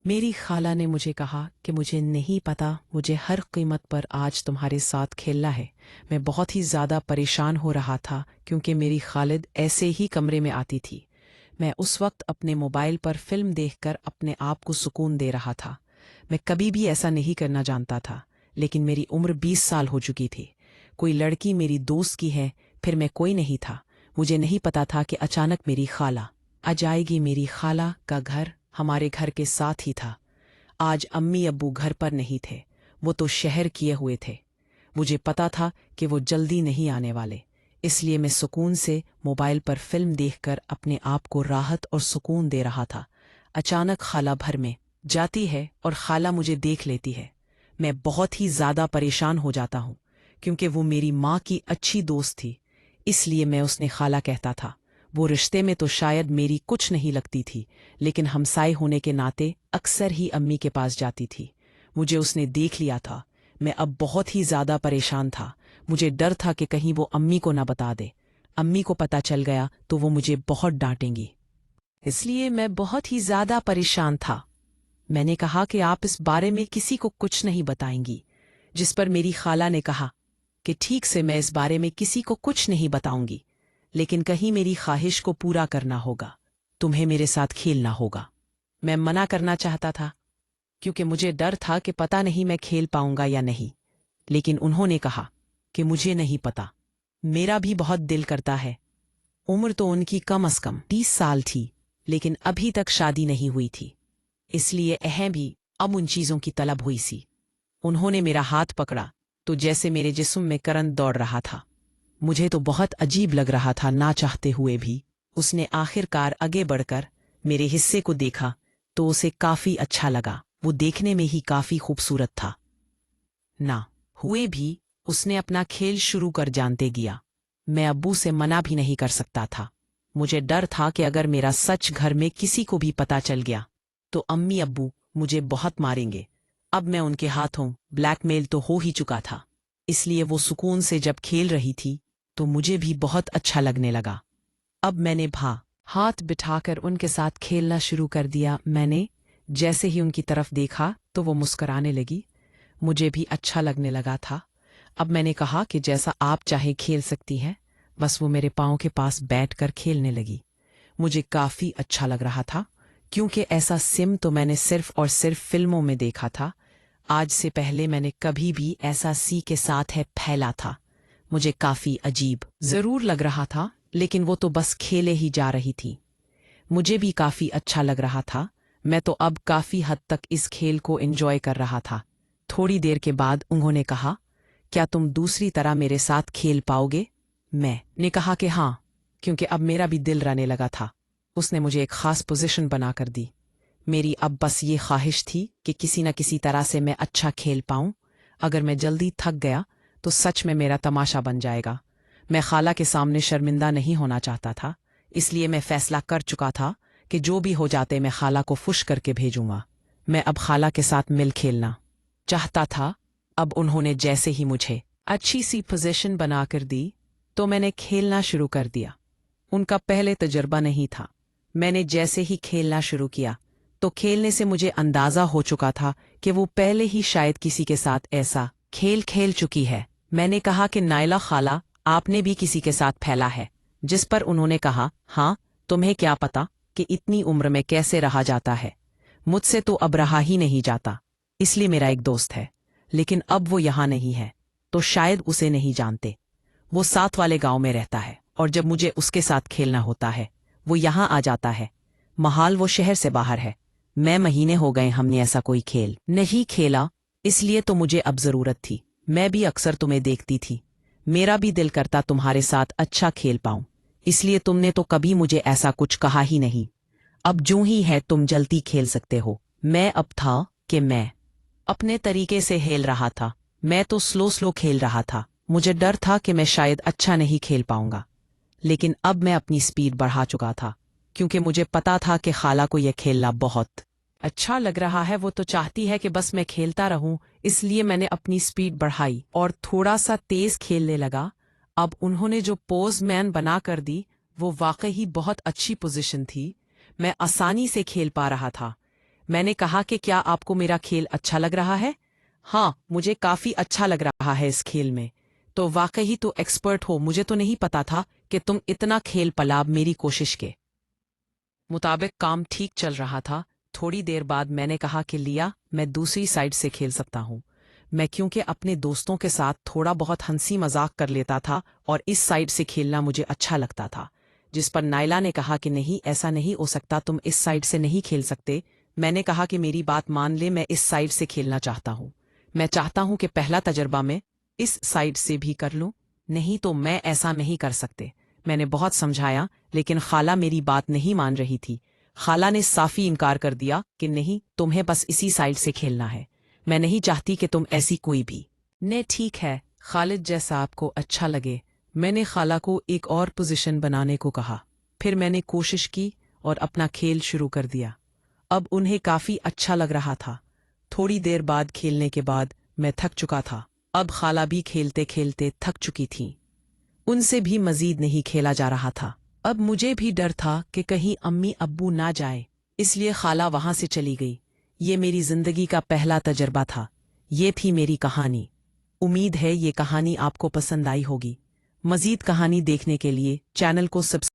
मेरी खाला ने मुझे कहा कि मुझे नहीं पता, मुझे हर कीमत पर आज तुम्हारे साथ खेलना है। मैं बहुत ही ज़्यादा परेशान हो रहा था क्योंकि मेरी खालिद ऐसे ही कमरे में आती थी। मैं उस वक्त अपने मोबाइल पर फिल्म देखकर अपने आप को सुकून दे रहा था। मैं कभी भी ऐसा नहीं करना जानता था, लेकिन मेरी उम्र 20 साल हो चुकी थी। कोई लड़की मेरी दोस्त की है, फिर मैं कोई नहीं था। मुझे नहीं पता था कि अचानक मेरी खाला आ जाएगी। मेरी खाला का घर हमारे घर के साथ ही था। आज अम्मी अब्बू घर पर नहीं थे, वो तो शहर किए हुए थे। मुझे पता था कि वो जल्दी नहीं आने वाले, इसलिए मैं सुकून से मोबाइल पर फिल्म देखकर अपने आप को राहत और सुकून दे रहा था। अचानक खाला भर में जाती है और खाला मुझे देख लेती है। मैं बहुत ही ज़्यादा परेशान हो जाता हूँ क्योंकि वो मेरी माँ की अच्छी दोस्त थी, इसलिए मैं उसने खाला कहता था। वो रिश्ते में तो शायद मेरी कुछ नहीं लगती थी, लेकिन हमसाए होने के नाते अक्सर ही अम्मी के पास जाती थी। मुझे उसने देख लिया था। मैं अब बहुत ही ज़्यादा परेशान था। मुझे डर था कि कहीं वो अम्मी को ना बता दे। अम्मी को पता चल गया तो वो मुझे बहुत डांटेंगी, इसलिए मैं बहुत ही ज़्यादा परेशान था। मैंने कहा कि आप इस बारे में किसी को कुछ नहीं बताएंगी, जिस पर मेरी खाला ने कहा कि ठीक से, मैं इस बारे में किसी को कुछ नहीं बताऊंगी, लेकिन कहीं मेरी ख्वाहिश को पूरा करना होगा। तुम्हें मेरे साथ खेलना होगा। मैं मना करना चाहता था क्योंकि मुझे डर था कि पता नहीं मैं खेल पाऊंगा या नहीं, लेकिन उन्होंने कहा कि मुझे नहीं पता, मेरा भी बहुत दिल करता है। उम्र तो उनकी कम अज कम 30 साल थी, लेकिन अभी तक शादी नहीं हुई थी, इसलिए अहम भी अब उन चीज़ों की तलब हुई सी। उन्होंने मेरा हाथ पकड़ा तो जैसे मेरे जिस्म में करंट दौड़ रहा था। मुझे तो बहुत अजीब लग रहा था, ना चाहते हुए भी। उसने आखिरकार आगे बढ़कर मेरे हिस्से को देखा तो उसे काफी अच्छा लगा। वो देखने में ही काफी खूबसूरत था। ना हुए भी उसने अपना खेल शुरू कर जानते गया। मैं अब्बू से मना भी नहीं कर सकता था। मुझे डर था कि अगर मेरा सच घर में किसी को भी पता चल गया तो अम्मी अब्बू मुझे बहुत मारेंगे। अब मैं उनके हाथों ब्लैकमेल तो हो ही चुका था, इसलिए वो सुकून से जब खेल रही थी तो मुझे भी बहुत अच्छा लगने लगा। अब मैंने हाथ बिठाकर उनके साथ खेलना शुरू कर दिया। मैंने जैसे ही उनकी तरफ देखा तो वो मुस्कुराने लगी। मुझे भी अच्छा लगने लगा था। अब मैंने कहा कि जैसा आप चाहे खेल सकती हैं। बस वो मेरे पाँव के पास बैठकर खेलने लगी। मुझे काफ़ी अच्छा लग रहा था क्योंकि ऐसा सिम तो मैंने सिर्फ और सिर्फ फिल्मों में देखा था। आज से पहले मैंने कभी भी ऐसा सी के साथ है फैला था। मुझे काफ़ी अजीब ज़रूर लग रहा था, लेकिन वो तो बस खेले ही जा रही थी। मुझे भी काफ़ी अच्छा लग रहा था। मैं तो अब काफ़ी हद तक इस खेल को एंजॉय कर रहा था। थोड़ी देर के बाद उन्होंने कहा, क्या तुम दूसरी तरह मेरे साथ खेल पाओगे? मैंने कहा कि हाँ, क्योंकि अब मेरा भी दिल रहने लगा था। उसने मुझे एक ख़ास पोजीशन बनाकर दी। मेरी अब बस ये ख्वाहिश थी कि किसी न किसी तरह से मैं अच्छा खेल पाऊं। अगर मैं जल्दी थक गया तो सच में मेरा तमाशा बन जाएगा। मैं खाला के सामने शर्मिंदा नहीं होना चाहता था, इसलिए मैं फैसला कर चुका था कि जो भी हो जाते मैं खाला को खुश करके भेजूंगा। मैं अब खाला के साथ मिल खेलना चाहता था। अब उन्होंने जैसे ही मुझे अच्छी सी पोजीशन बनाकर दी तो मैंने खेलना शुरू कर दिया। उनका पहले तजर्बा नहीं था। मैंने जैसे ही खेलना शुरू किया तो खेलने से मुझे अंदाजा हो चुका था कि वो पहले ही शायद किसी के साथ ऐसा खेल खेल चुकी है। मैंने कहा कि नायला खाला, आपने भी किसी के साथ फैला है? जिस पर उन्होंने कहा, हाँ, तुम्हें क्या पता कि इतनी उम्र में कैसे रहा जाता है। मुझसे तो अब रहा ही नहीं जाता। इसलिए मेरा एक दोस्त है, लेकिन अब वो यहाँ नहीं है, तो शायद उसे नहीं जानते। वो साथ वाले गांव में रहता है और जब मुझे उसके साथ खेलना होता है वो यहाँ आ जाता है। महाल वो शहर से बाहर है। मैं महीने हो गए हमने ऐसा कोई खेल नहीं खेला, इसलिए तो मुझे अब जरूरत थी। मैं भी अक्सर तुम्हें देखती थी। मेरा भी दिल करता तुम्हारे साथ अच्छा खेल पाऊं, इसलिए तुमने तो कभी मुझे ऐसा कुछ कहा ही नहीं। अब जो ही है तुम जल्दी खेल सकते हो। मैं अब था कि मैं अपने तरीके से खेल रहा था। मैं तो स्लो स्लो खेल रहा था। मुझे डर था कि मैं शायद अच्छा नहीं खेल पाऊंगा, लेकिन अब मैं अपनी स्पीड बढ़ा चुका था क्योंकि मुझे पता था कि खाला को यह खेलना बहुत अच्छा लग रहा है। वो तो चाहती है कि बस मैं खेलता रहूं, इसलिए मैंने अपनी स्पीड बढ़ाई और थोड़ा सा तेज खेलने लगा। अब उन्होंने जो पोज मैन बना कर दी वो वाकई ही बहुत अच्छी पोजीशन थी। मैं आसानी से खेल पा रहा था। मैंने कहा कि क्या आपको मेरा खेल अच्छा लग रहा है? हाँ, मुझे काफी अच्छा लग रहा है इस खेल में। तो वाकई तो एक्सपर्ट हो, मुझे तो नहीं पता था कि तुम इतना खेल पलाब मेरी कोशिश के मुताबिक काम ठीक चल रहा था। थोड़ी देर बाद मैंने कहा कि लिया, मैं दूसरी साइड से खेल सकता हूँ। मैं क्योंकि अपने दोस्तों के साथ थोड़ा बहुत हंसी मजाक कर लेता था और इस साइड से खेलना मुझे अच्छा लगता था। जिस पर नायला ने कहा कि नहीं, ऐसा नहीं हो सकता, तुम इस साइड से नहीं खेल सकते। मैंने कहा कि मेरी बात मान ले, मैं इस साइड से खेलना चाहता हूँ। मैं चाहता हूँ कि पहला तजर्बा मैं इस साइड से भी कर लूँ, नहीं तो मैं ऐसा नहीं कर सकते। मैंने बहुत समझाया, लेकिन खाला मेरी बात नहीं मान रही थी। खाला ने साफी इनकार कर दिया कि नहीं, तुम्हें बस इसी साइड से खेलना है। मैं नहीं चाहती कि तुम ऐसी कोई भी ने ठीक है, खालिद जैसा आपको अच्छा लगे। मैंने खाला को एक और पोजीशन बनाने को कहा। फिर मैंने कोशिश की और अपना खेल शुरू कर दिया। अब उन्हें काफी अच्छा लग रहा था। थोड़ी देर बाद खेलने के बाद मैं थक चुका था। अब खाला भी खेलते खेलते थक चुकी थी। उनसे भी मजीद नहीं खेला जा रहा था। अब मुझे भी डर था कि कहीं अम्मी अब्बू ना जाए, इसलिए खाला वहां से चली गई। ये मेरी जिंदगी का पहला तजर्बा था। ये थी मेरी कहानी। उम्मीद है ये कहानी आपको पसंद आई होगी। मजीद कहानी देखने के लिए चैनल को सब्सक्राइब